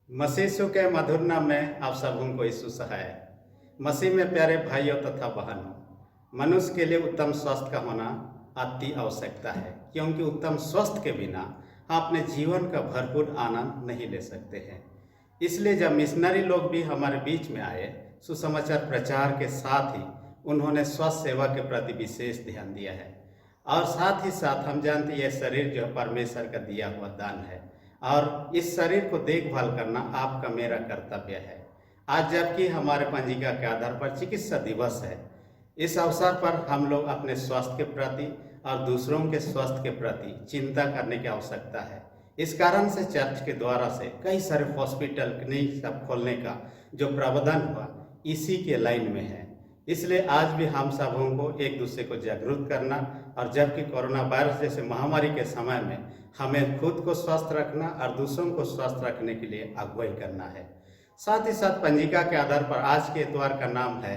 मसीह के मधुर नाम में आप सबों को यीशु सहाय। मसीह में प्यारे भाइयों तथा बहनों, मनुष्य के लिए उत्तम स्वास्थ्य का होना अति आवश्यकता है, क्योंकि उत्तम स्वास्थ्य के बिना हम अपने जीवन का भरपूर आनंद नहीं ले सकते हैं। इसलिए जब मिशनरी लोग भी हमारे बीच में आए, सुसमाचार प्रचार के साथ ही उन्होंने स्वास्थ्य सेवा के प्रति विशेष ध्यान दिया है। और साथ ही साथ हम जानते हैं यह शरीर जो परमेश्वर का दिया हुआ दान है और इस शरीर को देखभाल करना आपका मेरा कर्तव्य है। आज जबकि हमारे पंजिका के आधार पर चिकित्सा दिवस है, इस अवसर पर हम लोग अपने स्वास्थ्य के प्रति और दूसरों के स्वास्थ्य के प्रति चिंता करने की आवश्यकता है। इस कारण से चर्च के द्वारा से कई सारे हॉस्पिटल क्लिनिक सब खोलने का जो प्रावधान हुआ इसी के लाइन में है। इसलिए आज भी हम सबों को एक दूसरे को जागरूक करना और जबकि कोरोना वायरस जैसे महामारी के समय में हमें खुद को स्वस्थ रखना और दूसरों को स्वस्थ रखने के लिए अगुवाई करना है। साथ ही साथ पंजिका के आधार पर आज के इतवार का नाम है,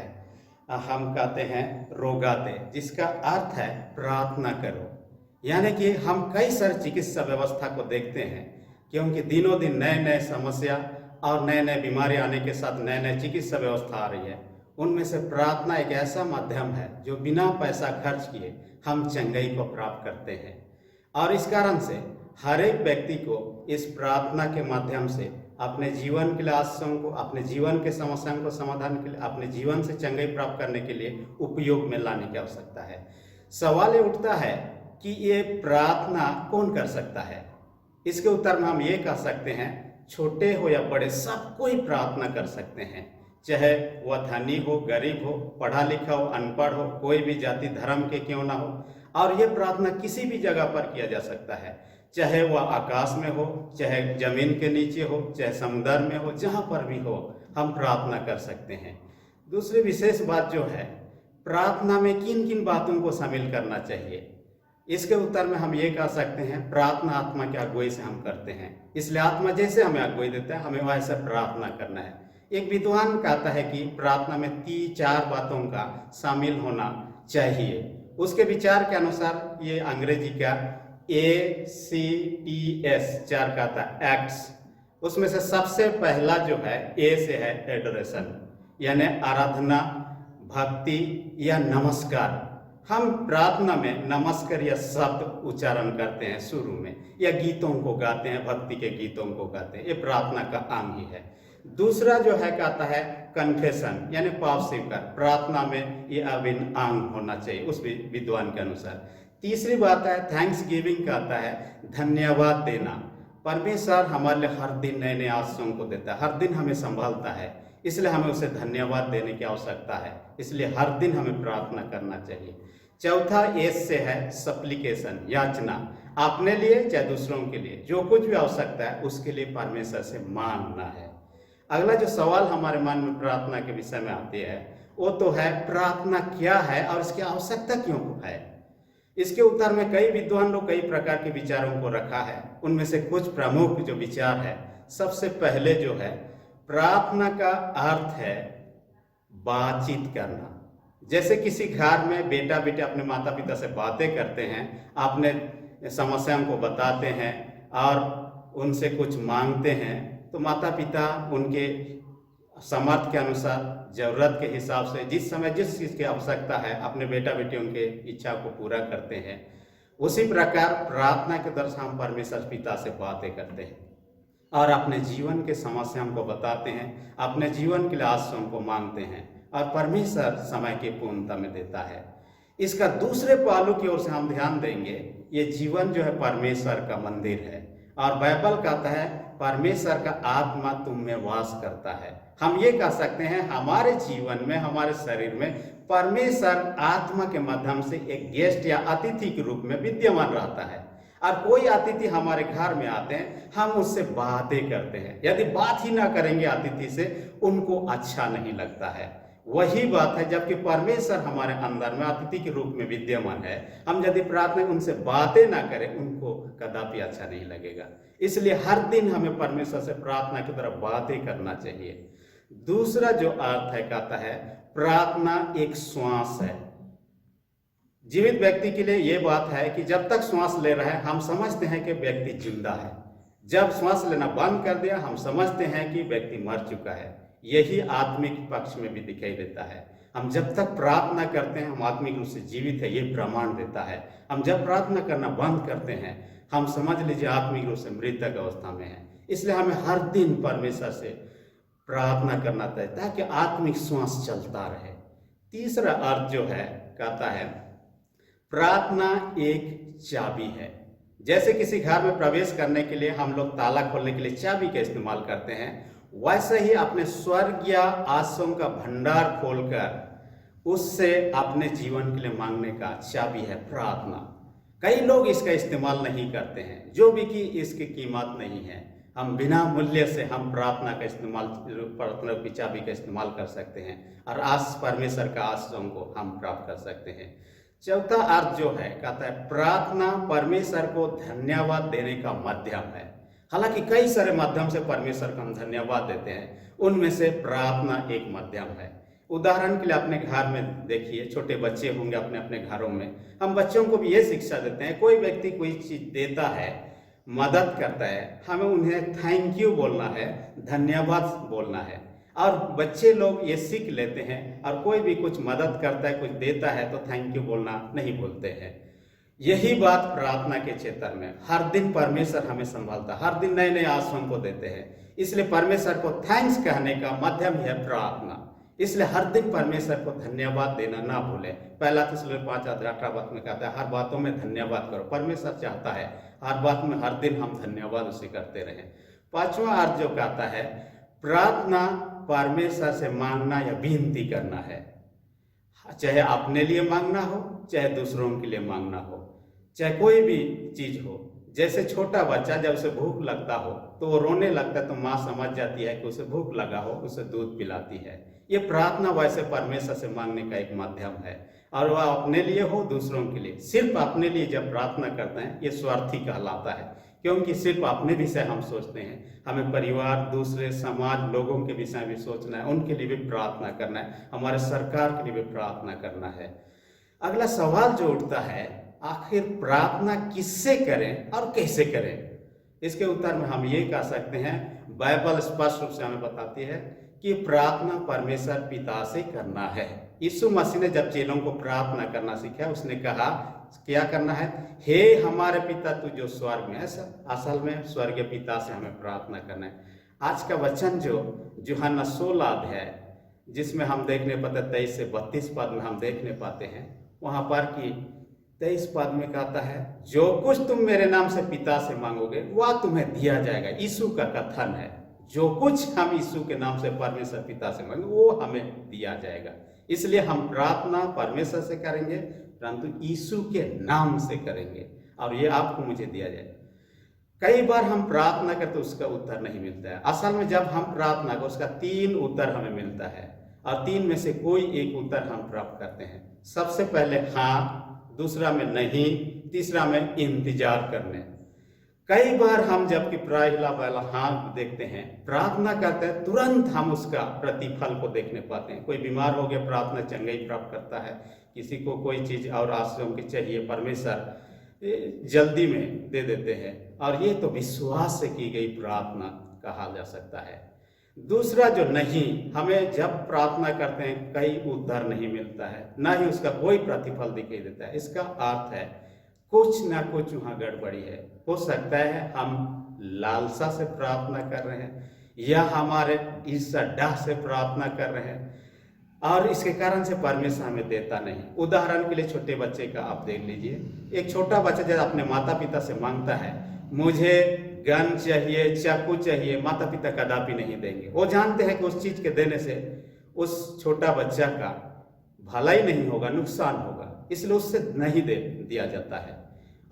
हम कहते हैं रोगाते, जिसका अर्थ है प्रार्थना करो। यानी कि हम कई सारी चिकित्सा व्यवस्था को देखते हैं, क्योंकि दिनों दिन नए नए समस्या और नए नए बीमारी आने के साथ नए नए चिकित्सा व्यवस्था आ रही है। उनमें से प्रार्थना एक ऐसा माध्यम है जो बिना पैसा खर्च किए हम चंगाई को प्राप्त करते हैं। और इस कारण से हर एक व्यक्ति को इस प्रार्थना के माध्यम से अपने जीवन के लिए आशयों को, अपने जीवन के समस्याओं को समाधान के लिए, अपने जीवन से चंगाई प्राप्त करने के लिए उपयोग में लाने की आवश्यकता है। सवाल ये उठता है कि ये प्रार्थना कौन कर सकता है। इसके उत्तर में हम ये कह सकते हैं, छोटे हो या बड़े सब कोई प्रार्थना कर सकते हैं, चाहे वह धनी हो, गरीब हो, पढ़ा लिखा हो, अनपढ़ हो, कोई भी जाति धर्म के क्यों ना हो। और ये प्रार्थना किसी भी जगह पर किया जा सकता है, चाहे वह आकाश में हो, चाहे जमीन के नीचे हो, चाहे समुद्र में हो, जहाँ पर भी हो हम प्रार्थना कर सकते हैं। दूसरी विशेष बात जो है, प्रार्थना में किन किन बातों को शामिल करना चाहिए, इसके उत्तर में हम ये कह सकते हैं, प्रार्थना आत्मा की अगुवाई से हम करते हैं। इसलिए आत्मा जैसे हमें अगुवाई देता है, हमें वैसे प्रार्थना करना है। एक विद्वान कहता है कि प्रार्थना में 3-4 बातों का शामिल होना चाहिए। उसके विचार के अनुसार ये अंग्रेजी का ACTS 4 कहता है, एक्ट्स। उसमें से सबसे पहला जो है ए से है एडोरेशन, यानी आराधना, भक्ति या नमस्कार। हम प्रार्थना में नमस्कार या शब्द उच्चारण करते हैं शुरू में, या गीतों को गाते हैं, भक्ति के गीतों को गाते हैं, ये प्रार्थना का अंग ही है। दूसरा जो है कहता है कन्फेशन, यानी पाप स्वीकार। प्रार्थना में ये अभिन्न अंग होना चाहिए उस विद्वान के अनुसार। तीसरी बात है थैंक्स गिविंग, कहता है धन्यवाद देना। परमेश्वर हमारे लिए हर दिन नए नए आशीषों को देता है, हर दिन हमें संभालता है, इसलिए हमें उसे धन्यवाद देने की आवश्यकता है। इसलिए हर दिन हमें प्रार्थना करना चाहिए। चौथा एस से है सप्लीकेशन, याचना। अपने लिए चाहे दूसरों के लिए जो कुछ भी आवश्यकता है उसके लिए परमेश्वर से मांगना है। अगला जो सवाल हमारे मन में प्रार्थना के विषय में आती है वो तो है प्रार्थना क्या है और इसकी आवश्यकता क्यों है। इसके उत्तर में कई विद्वान लोग कई प्रकार के विचारों को रखा है। उनमें से कुछ प्रमुख जो विचार है, सबसे पहले जो है, प्रार्थना का अर्थ है बातचीत करना। जैसे किसी घर में बेटा बेटे अपने माता पिता से बातें करते हैं, अपने समस्याओं को बताते हैं और उनसे कुछ मांगते हैं, तो माता पिता उनके सामर्थ्य के अनुसार, जरूरत के हिसाब से जिस समय जिस चीज़ की आवश्यकता है अपने बेटा बेटियों के इच्छा को पूरा करते हैं। उसी प्रकार प्रार्थना के दौरान हम परमेश्वर पिता से बातें करते हैं और अपने जीवन के समस्याओं को बताते हैं, अपने जीवन के लिए आशीषों को मांगते हैं और परमेश्वर समय की पूर्णता में देता है। इसका दूसरे पहलू की ओर से हम ध्यान देंगे, ये जीवन जो है परमेश्वर का मंदिर है और बाइबल कहता है परमेश्वर का आत्मा तुम में वास करता है। हम ये कह सकते हैं हमारे जीवन में, हमारे शरीर में परमेश्वर आत्मा के माध्यम से एक गेस्ट या अतिथि के रूप में विद्यमान रहता है। और कोई अतिथि हमारे घर में आते हैं, हम उससे बातें करते हैं। यदि बात ही ना करेंगे अतिथि से, उनको अच्छा नहीं लगता है। वही बात है जबकि परमेश्वर हमारे अंदर में अतिथि के रूप में विद्यमान है, हम यदि प्रार्थना उनसे बातें ना करें, उनको कदापि अच्छा नहीं लगेगा। इसलिए हर दिन हमें परमेश्वर से प्रार्थना की तरफ बातें करना चाहिए। दूसरा जो अर्थ है कहता है प्रार्थना एक श्वास है। जीवित व्यक्ति के लिए ये बात है कि जब तक श्वास ले रहा है हम समझते हैं कि व्यक्ति जिंदा है, जब श्वास लेना बंद कर दिया हम समझते हैं कि व्यक्ति मर चुका है। यही आत्मिक पक्ष में भी दिखाई देता है। हम जब तक प्रार्थना करते हैं हम आत्मिक रूप से जीवित है, ये प्रमाण देता है। हम जब प्रार्थना करना बंद करते हैं हम समझ लीजिए आत्मिक रूप से मृतक अवस्था में है। इसलिए हमें हर दिन परमेश्वर से प्रार्थना करना चाहिए ताकि आत्मिक श्वास चलता रहे। तीसरा अर्थ जो है कहता है प्रार्थना एक चाबी है। जैसे किसी घर में प्रवेश करने के लिए हम लोग ताला खोलने के लिए चाबी का इस्तेमाल करते हैं, वैसे ही अपने स्वर्गीय आशाओं का भंडार खोलकर उससे अपने जीवन के लिए मांगने का चाबी है प्रार्थना। कई लोग इसका इस्तेमाल नहीं करते हैं, जो भी कि इसकी कीमत नहीं है। हम बिना मूल्य से हम प्रार्थना का इस्तेमाल, प्रार्थना की चाबी का इस्तेमाल कर सकते हैं और परमेश्वर का आशीषों को हम प्राप्त कर सकते हैं। चौथा अर्थ जो है कहता है प्रार्थना परमेश्वर को धन्यवाद देने का माध्यम है। हालांकि कई सारे माध्यम से परमेश्वर को हम धन्यवाद देते हैं, उनमें से प्रार्थना एक माध्यम है। उदाहरण के लिए अपने घर में देखिए, छोटे बच्चे होंगे अपने अपने घरों में, हम बच्चों को भी ये शिक्षा देते हैं, कोई व्यक्ति कोई चीज देता है, मदद करता है, हमें उन्हें थैंक यू बोलना है, धन्यवाद बोलना है। और बच्चे लोग ये सीख लेते हैं और कोई भी कुछ मदद करता है, कुछ देता है तो थैंक यू बोलना नहीं बोलते हैं। यही बात प्रार्थना के क्षेत्र में हर दिन परमेश्वर हमें संभालता, हर दिन नए नए आशीषों को देते हैं। इसलिए परमेश्वर को थैंक्स कहने का माध्यम है प्रार्थना। इसलिए हर दिन परमेश्वर को धन्यवाद देना ना भूलें। पहला थिस्सलुनीके 5:18 में कहता है हर बातों में धन्यवाद करो। परमेश्वर चाहता है हर बात में हर दिन हम धन्यवाद उसे करते रहें। पांचवा अर्थ जो कहता है प्रार्थना परमेश्वर से मांगना या विनती करना है। चाहे अपने लिए मांगना हो, चाहे दूसरों के लिए मांगना हो, चाहे कोई भी चीज हो। जैसे छोटा बच्चा जब उसे भूख लगता हो तो वो रोने लगता है तो माँ समझ जाती है कि उसे भूख लगा हो, उसे दूध पिलाती है। ये प्रार्थना वैसे परमेश्वर से मांगने का एक माध्यम है, और वह अपने लिए हो दूसरों के लिए। सिर्फ अपने लिए जब प्रार्थना करते हैं ये स्वार्थी कहलाता है, क्योंकि सिर्फ अपने विषय हम सोचते हैं। हमें परिवार, दूसरे समाज, लोगों के विषय भी सोचना है, उनके लिए भी प्रार्थना करना है, हमारे सरकार के लिए भी प्रार्थना करना है। अगला सवाल जो उठता है आखिर प्रार्थना किससे करें और कैसे करें? इसके उत्तर में हम ये कह सकते हैं बाइबल स्पष्ट रूप से हमें बताती है कि प्रार्थना परमेश्वर पिता से करना है। यीशु मसीह ने जब चेलों को प्रार्थना करना सीखा उसने कहा क्या करना है, हे हमारे पिता तू जो स्वर्ग में है। असल में स्वर्गीय पिता से हमें प्रार्थना करना है। आज का वचन जो यूहन्ना 16 अध्याय जिसमें हम देखने पाते 23 से 32 पद में हम देखने पाते हैं, वहां पर कि 23 पद में कहता है जो कुछ तुम मेरे नाम से पिता से मांगोगे वह तुम्हें दिया जाएगा। यीशु का कथन है, जो कुछ हम यीशु के नाम से परमेश्वर पिता से मांगेंगे वो हमें दिया जाएगा। इसलिए हम प्रार्थना परमेश्वर से करेंगे परंतु यीशु के नाम से करेंगे और ये आपको मुझे दिया जाएगा। कई बार हम प्रार्थना करते उसका उत्तर नहीं मिलता है। असल में जब हम प्रार्थना को उसका 3 उत्तर हमें मिलता है और 3 में से कोई एक उत्तर हम प्राप्त करते हैं। सबसे पहले हाँ, दूसरा में नहीं, तीसरा में इंतजार करने। कई बार हम जबकि पहला हाँ देखते हैं, प्रार्थना करते हैं, तुरंत हम उसका प्रतिफल को देखने पाते हैं। कोई बीमार हो गया प्रार्थना चंगाई प्राप्त करता है, किसी को कोई चीज और आश्रयों की चाहिए परमेश्वर जल्दी में दे देते हैं, और ये तो विश्वास से की गई प्रार्थना कहा जा सकता है। दूसरा जो नहीं, हमें जब प्रार्थना करते हैं कई उत्तर नहीं मिलता है, ना ही उसका कोई प्रतिफल दिखाई देता है। इसका अर्थ है कुछ ना कुछ वहाँ गड़बड़ी है। हो सकता है हम लालसा से प्रार्थना कर रहे हैं या हमारे ईर्ष्या डाह से प्रार्थना कर रहे हैं और इसके कारण से परमेश्वर हमें देता नहीं। उदाहरण के लिए छोटे बच्चे का आप देख लीजिए, एक छोटा बच्चा जब अपने माता पिता से मांगता है मुझे गन चाहिए, चाकू चाहिए, माता पिता कदापि नहीं देंगे। वो जानते हैं कि उस चीज के देने से उस छोटा बच्चा का भलाई नहीं होगा, नुकसान होगा, इसलिए उससे नहीं दिया जाता है।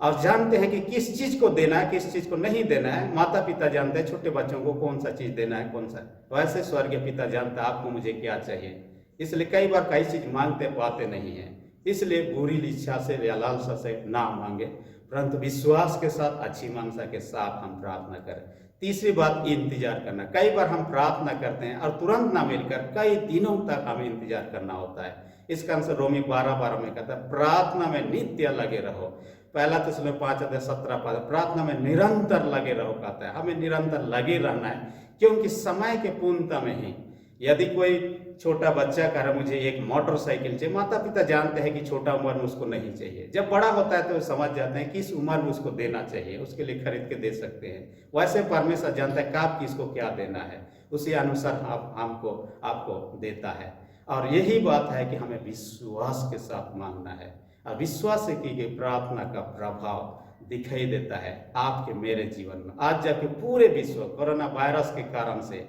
और जानते हैं कि किस चीज को देना है, किस चीज को नहीं देना है। माता पिता जानते हैं छोटे बच्चों को कौन सा चीज देना है, कौन सा। वैसे स्वर्गीय पिता जानता है आपको मुझे क्या चाहिए। इसलिए कई बार कई चीज मांगते पाते नहीं है। इसलिए बुरी इच्छा से या लालसा से ना मांगे, परंतु विश्वास के साथ, अच्छी मानसा के साथ हम प्रार्थना करें। तीसरी बात इंतजार करना। कई बार हम प्रार्थना करते हैं और तुरंत ना मिलकर कई दिनों तक हमें इंतजार करना होता है। इसका आंसर रोमी 12:12 में कहता है प्रार्थना में नित्य लगे रहो। पहला तिस्सलुनीके 5:17 प्रार्थना में निरंतर लगे रहो कहता है। हमें निरंतर लगे रहना है, क्योंकि समय के पूर्णता में ही यदि कोई छोटा बच्चा कह रहा मुझे एक मोटरसाइकिल चाहिए, माता पिता जानते हैं कि छोटा उम्र में उसको नहीं चाहिए। जब बड़ा होता है तो वो समझ जाते हैं किस उम्र में उसको देना चाहिए, उसके लिए खरीद के दे सकते हैं। वैसे परमेश्वर जानता है कब किसको क्या देना है, उसी अनुसार हमको आपको देता है। और यही बात है कि हमें विश्वास के साथ मांगना है, और विश्वास से की गई प्रार्थना का प्रभाव दिखाई देता है आपके मेरे जीवन में। आज जाके पूरे विश्व कोरोना वायरस के कारण से,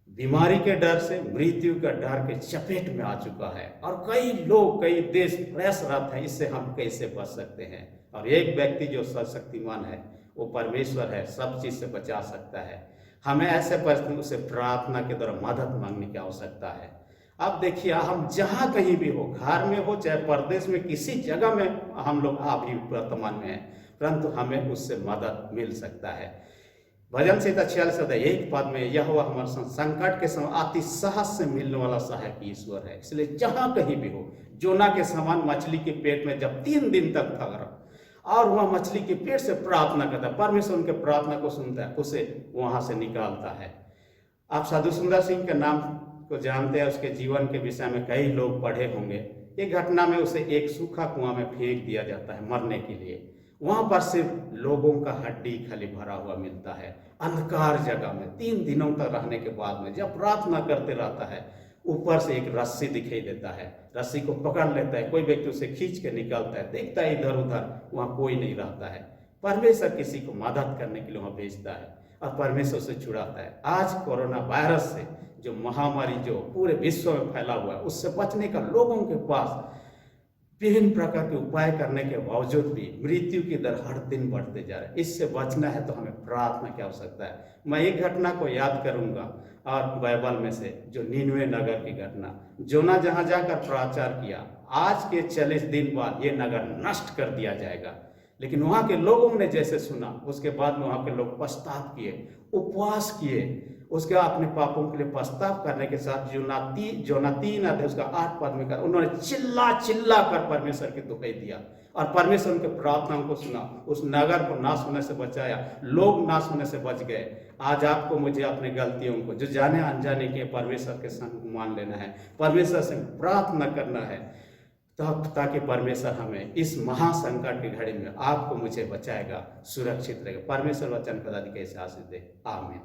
बीमारी के डर से, मृत्यु का डर के चपेट में आ चुका है, और कई लोग, कई देश प्रयासरत हैं इससे हम कैसे बच सकते हैं। और एक व्यक्ति जो सर्वशक्तिमान है वो परमेश्वर है, सब चीज से बचा सकता है। हमें ऐसे परिस्थिति से प्रार्थना के द्वारा मदद मांगने की आवश्यकता है। अब देखिए, हम जहाँ कहीं भी हो, घर में हो चाहे परदेश में, किसी जगह में हम लोग अभी वर्तमान में हैं, परंतु हमें उससे मदद मिल सकता है। भजन संहिता 46:1 में यह हुआ हमारे संकट के समय अति साहस से मिलने वाला सहायक ईश्वर है। इसलिए जहां कहीं भी हो, जोना के समान मछली के पेट में जब 3 दिन तक था और वह मछली के पेट से प्रार्थना करता है, परमेश्वर उनके प्रार्थना को सुनता है, उसे वहां से निकालता है। आप साधु सुंदर सिंह के नाम को जानते हैं, उसके जीवन के विषय में कई लोग पढ़े होंगे। एक घटना में उसे एक सूखा कुआं में फेंक दिया जाता है मरने के लिए। वहां पर सिर्फ लोगों का हड्डी खाली भरा हुआ मिलता है, अंधकार जगह में 3 दिनों तक रहने के बाद में जब प्रार्थना करते रहता है, ऊपर से एक रस्सी दिखाई देता है, रस्सी को पकड़ लेता है, कोई व्यक्ति उसे खींच के निकालता है, देखता है इधर उधर वहां कोई नहीं रहता है। परमेश्वर किसी को मदद करने के लिए वहां भेजता है और परमेश्वर से छुड़ाता है। आज कोरोना वायरस से जो महामारी जो पूरे विश्व में फैला हुआ है, उससे बचने का लोगों के पास विभिन्न प्रकार के उपाय करने के बावजूद भी मृत्यु की दर हर दिन बढ़ते जा रहा है। इससे बचना है तो हमें प्रार्थना की आवश्यकता है। मैं एक घटना को याद करूंगा और बाइबल में से, जो नीनवे नगर की घटना, जोना जहां जाकर प्रचार किया, आज के 40 दिन बाद ये नगर नष्ट कर दिया जाएगा, लेकिन वहां के लोगों ने जैसे सुना, उसके बाद में वहां के लोग पछताव किए, उपवास किए, उसके अपने पापों के लिए पछताव करने के साथ जोना 3 अध्याय उसका 8 पद में कर उन्होंने चिल्ला चिल्ला कर परमेश्वर की दुहाई दिया और परमेश्वर उनके प्रार्थनाओं को सुना, उस नगर को नाश होने से बचाया, लोग नाश होने से बच गए। आज आपको मुझे अपनी गलतियों को जो जाने अनजाने के परमेश्वर के संग मान लेना है, परमेश्वर से प्रार्थना करना है, ताकि परमेश्वर हमें इस महासंकट की घड़ी में आपको मुझे बचाएगा, सुरक्षित रहेगा। परमेश्वर वचन पदाधिकारी से आशीष दे। आमीन।